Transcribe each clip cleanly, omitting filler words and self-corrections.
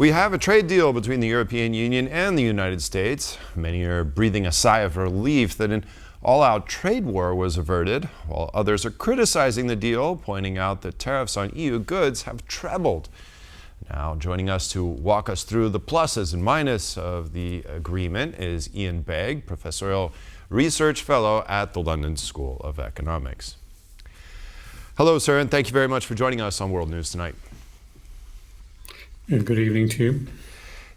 We have a trade deal between the European Union and the United States. Many are breathing a sigh of relief that an all-out trade war was averted, while others are criticizing the deal, pointing out that tariffs on EU goods have trebled. Now, joining us to walk us through the pluses and minuses of the agreement is Iain Begg, Professorial Research Fellow at the London School of Economics. Hello, sir, and thank you very much for joining us on World News Tonight. Good evening to you.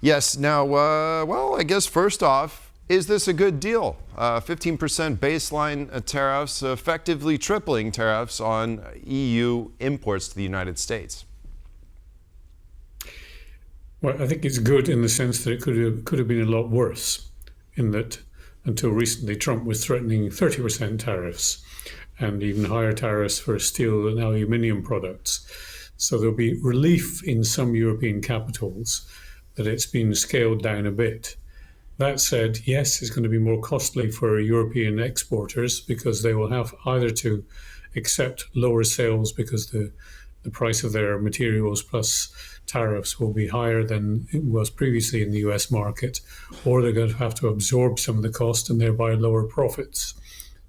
Yes, now, well, I guess first off, is this a good deal? 15% baseline tariffs, effectively tripling tariffs on EU imports to the United States. Well, I think it's good in the sense that it could have been a lot worse, in that until recently Trump was threatening 30% tariffs and even higher tariffs for steel and aluminium products. So there'll be relief in some European capitals that it's been scaled down a bit. That said, yes, it's going to be more costly for European exporters because they will have either to accept lower sales because the price of their materials plus tariffs will be higher than it was previously in the US market, or they're going to have to absorb some of the cost and thereby lower profits.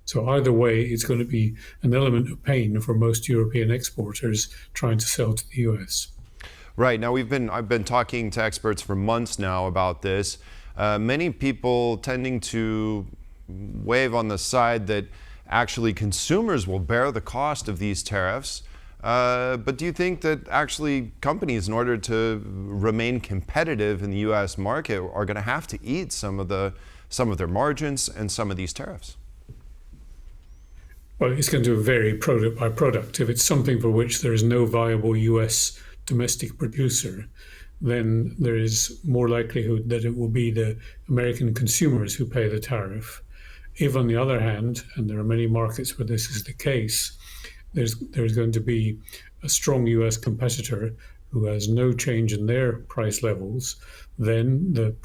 So either way, it's going to be an element of pain for most European exporters trying to sell to the US. Right. Now, I've been talking to experts for months now about this. Many people tending to wave on the side that actually consumers will bear the cost of these tariffs. But do you think that actually companies, in order to remain competitive in the U.S. market, are going to have to eat some of their margins and some of these tariffs? Well, it's going to vary product by product. If it's something for which there is no viable US domestic producer, then there is more likelihood that it will be the American consumers who pay the tariff. If, on the other hand, and there are many markets where this is the case, there's going to be a strong US competitor who has no change in their price levels, then the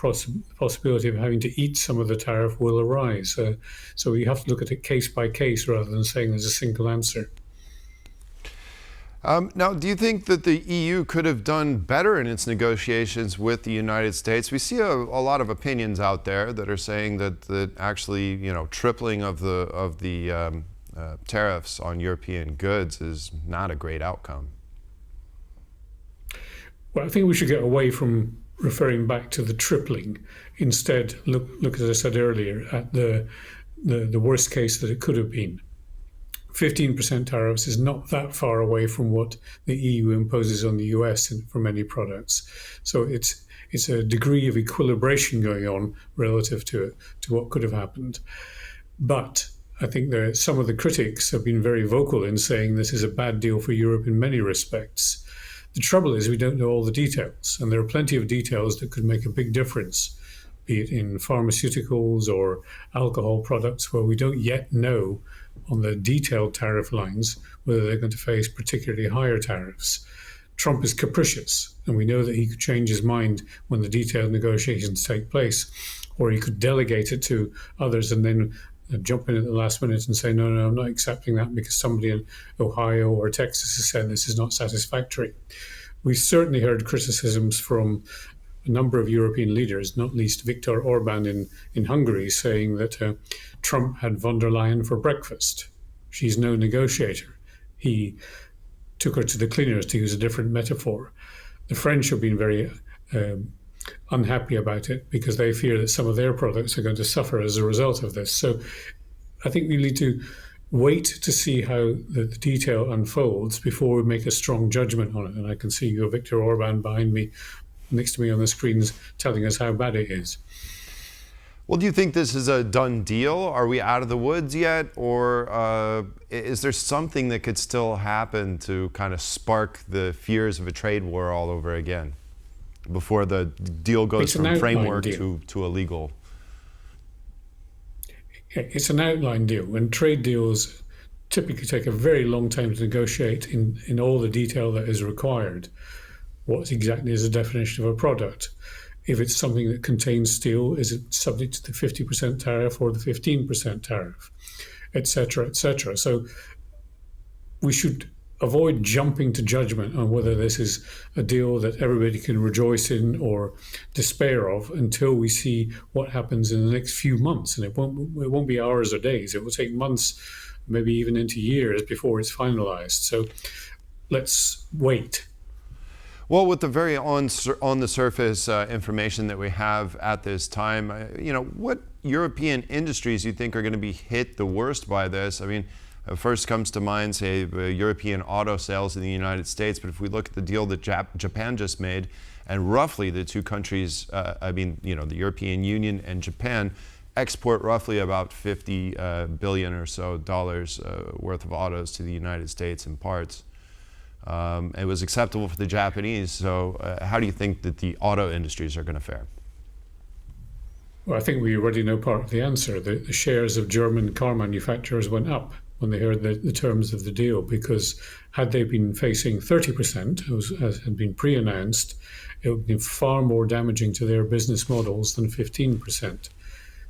possibility of having to eat some of the tariff will arise. So you have to look at it case by case rather than saying there's a single answer. Now, do you think that the EU could have done better in its negotiations with the United States? We see a lot of opinions out there that are saying that actually, tripling of the tariffs on European goods is not a great outcome. Well, I think we should get away from referring back to the tripling. Instead, look as I said earlier, at the worst case that it could have been. 15% tariffs is not that far away from what the EU imposes on the US for many products. So it's a degree of equilibration going on relative to what could have happened. But I think some of the critics have been very vocal in saying this is a bad deal for Europe in many respects. The trouble is we don't know all the details, and there are plenty of details that could make a big difference, be it in pharmaceuticals or alcohol products, where we don't yet know on the detailed tariff lines whether they're going to face particularly higher tariffs. Trump is capricious, and we know that he could change his mind when the detailed negotiations take place, or he could delegate it to others and then jump in at the last minute and say, no, I'm not accepting that because somebody in Ohio or Texas has said this is not satisfactory. We've certainly heard criticisms from a number of European leaders, not least Viktor Orban in Hungary, saying that Trump had von der Leyen for breakfast. She's no negotiator. He took her to the cleaners, to use a different metaphor. The French have been very unhappy about it because they fear that some of their products are going to suffer as a result of this. So I think we need to wait to see how the detail unfolds before we make a strong judgment on it. And I can see you, Viktor Orban, behind me, next to me on the screens, telling us how bad it is. Well, do you think this is a done deal? Are we out of the woods yet? Or is there something that could still happen to kind of spark the fears of a trade war all over again before the deal goes from framework to a legal? It's an outline deal, and trade deals typically take a very long time to negotiate in all the detail that is required. What exactly is the definition of a product? If it's something that contains steel, is it subject to the 50% tariff or the 15% tariff, et cetera, et cetera. So we should avoid jumping to judgment on whether this is a deal that everybody can rejoice in or despair of until we see what happens in the next few months. And it won't be hours or days. It will take months, maybe even into years before it's finalized. So let's wait. Well, with the very on the surface information that we have at this time, what European industries do you think are going to be hit the worst by this? I mean, first comes to mind, say, European auto sales in the United States. But if we look at the deal that Japan just made, and roughly the two countries, the European Union and Japan, export roughly about $50 billion or so dollars worth of autos to the United States in parts. It was acceptable for the Japanese. So how do you think that the auto industries are going to fare? Well, I think we already know part of the answer. The shares of German car manufacturers went up when they heard the terms of the deal, because had they been facing 30%, as had been pre-announced, it would have been far more damaging to their business models than 15%.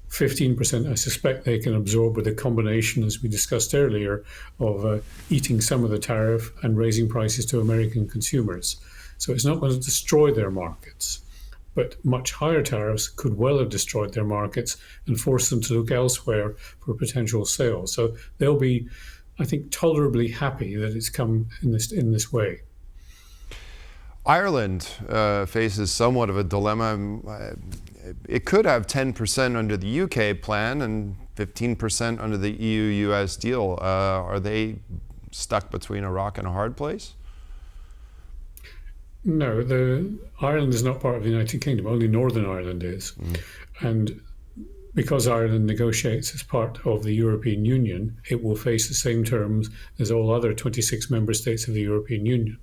15%, I suspect they can absorb with a combination, as we discussed earlier, of eating some of the tariff and raising prices to American consumers. So it's not going to destroy their markets. But much higher tariffs could well have destroyed their markets and forced them to look elsewhere for potential sales. So they'll be, I think, tolerably happy that it's come in this way. Ireland faces somewhat of a dilemma. It could have 10% under the UK plan and 15% under the EU-US deal. Are they stuck between a rock and a hard place? No, Ireland is not part of the United Kingdom. Only Northern Ireland is. And because Ireland negotiates as part of the European Union, it will face the same terms as all other 26 member states of the European Union.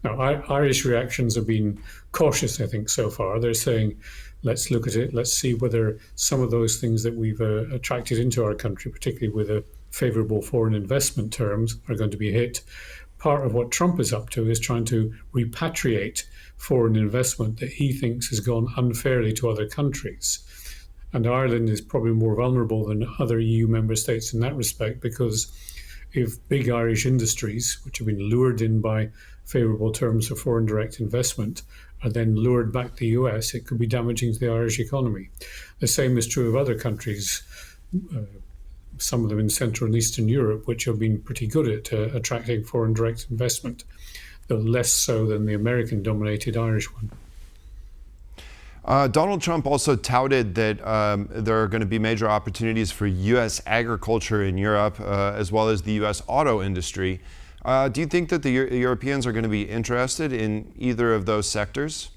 Now, Irish reactions have been cautious, I think, so far. They're saying, let's look at it. Let's see whether some of those things that we've attracted into our country, particularly with a favourable foreign investment terms, are going to be hit. Part of what Trump is up to is trying to repatriate foreign investment that he thinks has gone unfairly to other countries. And Ireland is probably more vulnerable than other EU member states in that respect, because if big Irish industries, which have been lured in by favourable terms for foreign direct investment, are then lured back to the US, it could be damaging to the Irish economy. The same is true of other countries, some of them in Central and Eastern Europe, which have been pretty good at attracting foreign direct investment, though less so than the American-dominated Irish one. Donald Trump also touted that there are going to be major opportunities for U.S. agriculture in Europe, as well as the U.S. auto industry. Do you think that the Europeans are going to be interested in either of those sectors?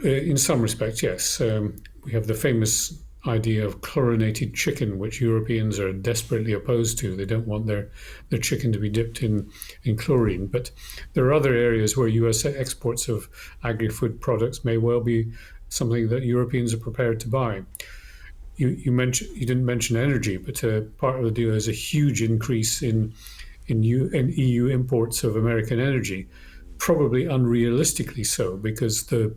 In some respects, yes. We have the famous idea of chlorinated chicken, which Europeans are desperately opposed to. They don't want their chicken to be dipped in chlorine. But there are other areas where US exports of agri-food products may well be something that Europeans are prepared to buy. You didn't mention energy, but part of the deal is a huge increase in EU imports of American energy, probably unrealistically so, because the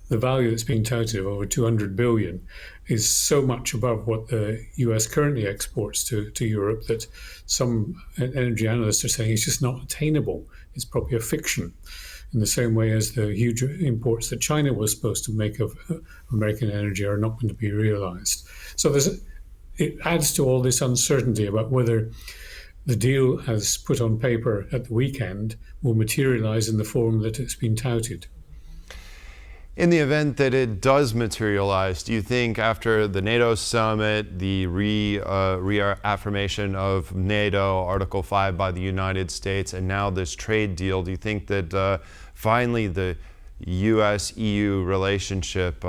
value that's being touted of over 200 billion is so much above what the US currently exports to Europe that some energy analysts are saying it's just not attainable. It's probably a fiction, in the same way as the huge imports that China was supposed to make of American energy are not going to be realized. So it adds to all this uncertainty about whether the deal as put on paper at the weekend will materialize in the form that it's been touted. In the event that it does materialize, do you think after the NATO summit, the reaffirmation of NATO, Article 5 by the United States, and now this trade deal, do you think that finally the US-EU relationship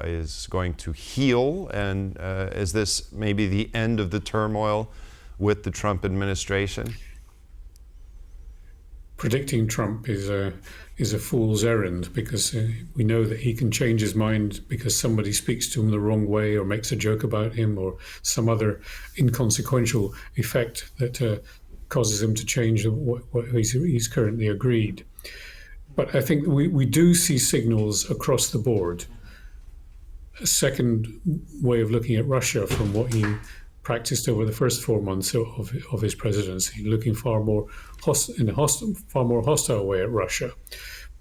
is going to heal? And is this maybe the end of the turmoil with the Trump administration? Predicting Trump is a fool's errand, because we know that he can change his mind because somebody speaks to him the wrong way or makes a joke about him or some other inconsequential effect that causes him to change what he's currently agreed. But I think we do see signals across the board. A second way of looking at Russia from what he practiced over the first 4 months of his presidency, looking far more hostile way at Russia,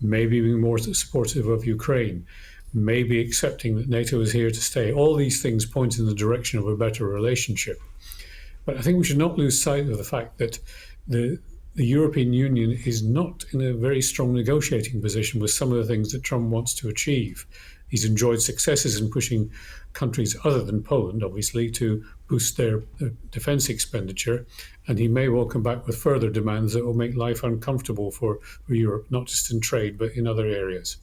maybe being more supportive of Ukraine, maybe accepting that NATO is here to stay. All these things point in the direction of a better relationship. But I think we should not lose sight of the fact that the European Union is not in a very strong negotiating position with some of the things that Trump wants to achieve. He's enjoyed successes in pushing countries other than Poland, obviously, to boost their defense expenditure. And he may well come back with further demands that will make life uncomfortable for Europe, not just in trade, but in other areas.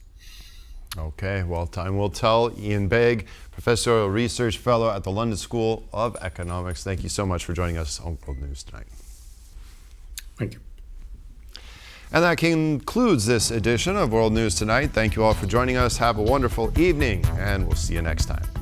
Okay, well, time will tell. Iain Begg, Professorial Research Fellow at the London School of Economics. Thank you so much for joining us on World News tonight. Thank you. And that concludes this edition of World News Tonight. Thank you all for joining us. Have a wonderful evening, and we'll see you next time.